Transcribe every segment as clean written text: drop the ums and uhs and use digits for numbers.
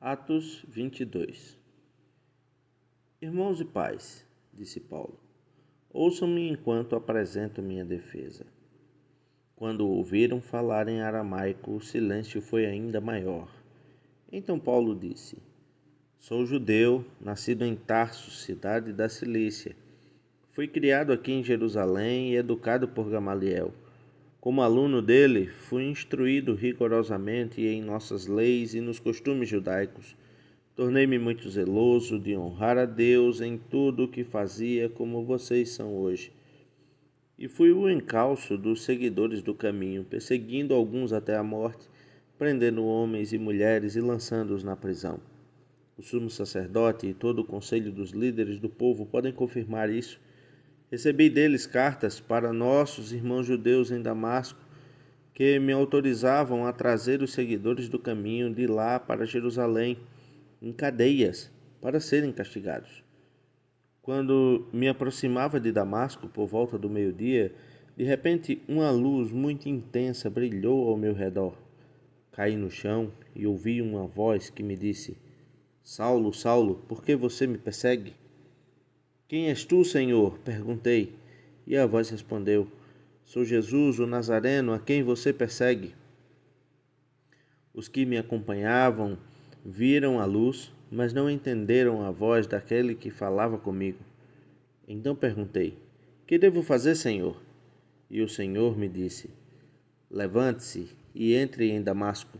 Atos 22. Irmãos e pais, disse Paulo, ouçam-me enquanto apresento minha defesa. Quando ouviram falar em aramaico, o silêncio foi ainda maior. Então Paulo disse: Sou judeu, nascido em Tarso, cidade da Cilícia. Fui criado aqui em Jerusalém e educado por Gamaliel. Como aluno dele, fui instruído rigorosamente em nossas leis e nos costumes judaicos. Tornei-me muito zeloso de honrar a Deus em tudo o que fazia, como vocês são hoje. E fui o encalço dos seguidores do caminho, perseguindo alguns até a morte, prendendo homens e mulheres e lançando-os na prisão. O sumo sacerdote e todo o conselho dos líderes do povo podem confirmar isso. Recebi deles cartas para nossos irmãos judeus em Damasco, que me autorizavam a trazer os seguidores do caminho de lá para Jerusalém, em cadeias, para serem castigados. Quando me aproximava de Damasco por volta do meio-dia, de repente uma luz muito intensa brilhou ao meu redor. Caí no chão e ouvi uma voz que me disse: Saulo, Saulo, por que você me persegue? Quem és tu, Senhor? Perguntei. E a voz respondeu: Sou Jesus, o Nazareno, a quem você persegue. Os que me acompanhavam viram a luz, mas não entenderam a voz daquele que falava comigo. Então perguntei: Que devo fazer, Senhor? E o Senhor me disse: Levante-se e entre em Damasco,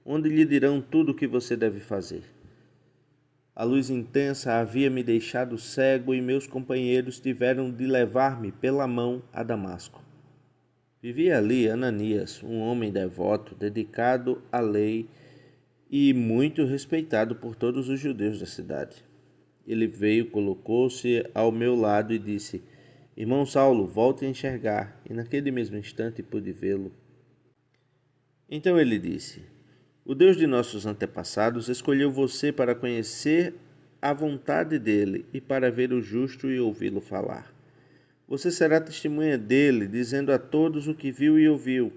onde lhe dirão tudo o que você deve fazer. A luz intensa havia me deixado cego e meus companheiros tiveram de levar-me pela mão a Damasco. Vivia ali Ananias, um homem devoto, dedicado à lei e muito respeitado por todos os judeus da cidade. Ele veio, colocou-se ao meu lado e disse: Irmão Saulo, volte a enxergar. E naquele mesmo instante pude vê-lo. Então ele disse: O Deus de nossos antepassados escolheu você para conhecer a vontade dele e para ver o justo e ouvi-lo falar. Você será testemunha dele, dizendo a todos o que viu e ouviu.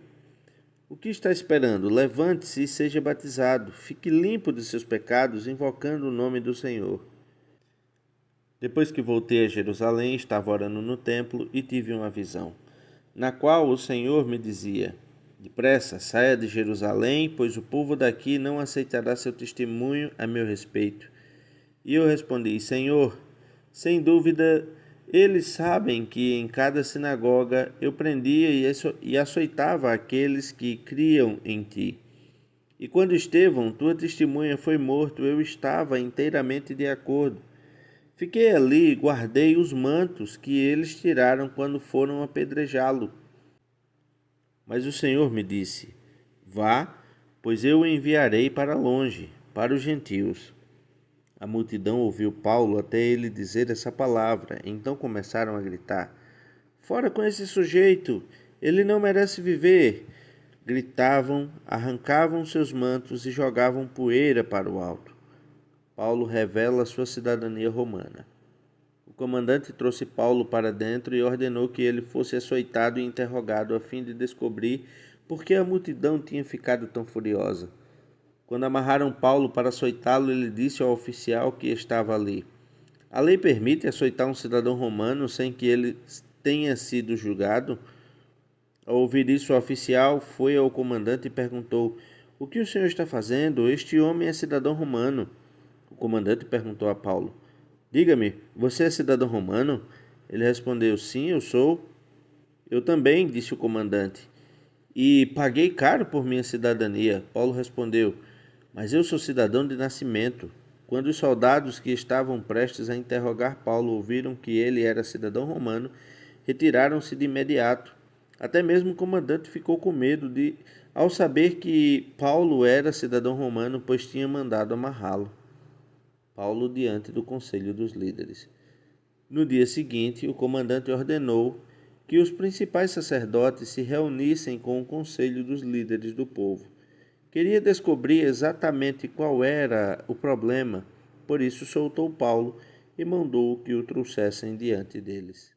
O que está esperando? Levante-se e seja batizado. Fique limpo de seus pecados, invocando o nome do Senhor. Depois que voltei a Jerusalém, estava orando no templo e tive uma visão, na qual o Senhor me dizia: Depressa, saia de Jerusalém, pois o povo daqui não aceitará seu testemunho a meu respeito. E eu respondi: Senhor, sem dúvida, eles sabem que em cada sinagoga eu prendia e açoitava aqueles que criam em ti. E quando Estevão, tua testemunha, foi morto, eu estava inteiramente de acordo. Fiquei ali e guardei os mantos que eles tiraram quando foram apedrejá-lo. Mas o Senhor me disse: Vá, pois eu o enviarei para longe, para os gentios. A multidão ouviu Paulo até ele dizer essa palavra, então começaram a gritar: Fora com esse sujeito! Ele não merece viver! Gritavam, arrancavam seus mantos e jogavam poeira para o alto. Paulo revela sua cidadania romana. O comandante trouxe Paulo para dentro e ordenou que ele fosse açoitado e interrogado a fim de descobrir por que a multidão tinha ficado tão furiosa. Quando amarraram Paulo para açoitá-lo, ele disse ao oficial que estava ali: A lei permite açoitar um cidadão romano sem que ele tenha sido julgado? Ao ouvir isso, o oficial foi ao comandante e perguntou: O que o senhor está fazendo? Este homem é cidadão romano. O comandante perguntou a Paulo: Diga-me, você é cidadão romano? Ele respondeu: Sim, eu sou. Eu também, disse o comandante, e paguei caro por minha cidadania. Paulo respondeu: Mas eu sou cidadão de nascimento. Quando os soldados que estavam prestes a interrogar Paulo ouviram que ele era cidadão romano, retiraram-se de imediato. Até mesmo o comandante ficou com medo ao saber que Paulo era cidadão romano, pois tinha mandado amarrá-lo. Paulo diante do conselho dos líderes. No dia seguinte, o comandante ordenou que os principais sacerdotes se reunissem com o conselho dos líderes do povo. Queria descobrir exatamente qual era o problema, por isso soltou Paulo e mandou que o trouxessem diante deles.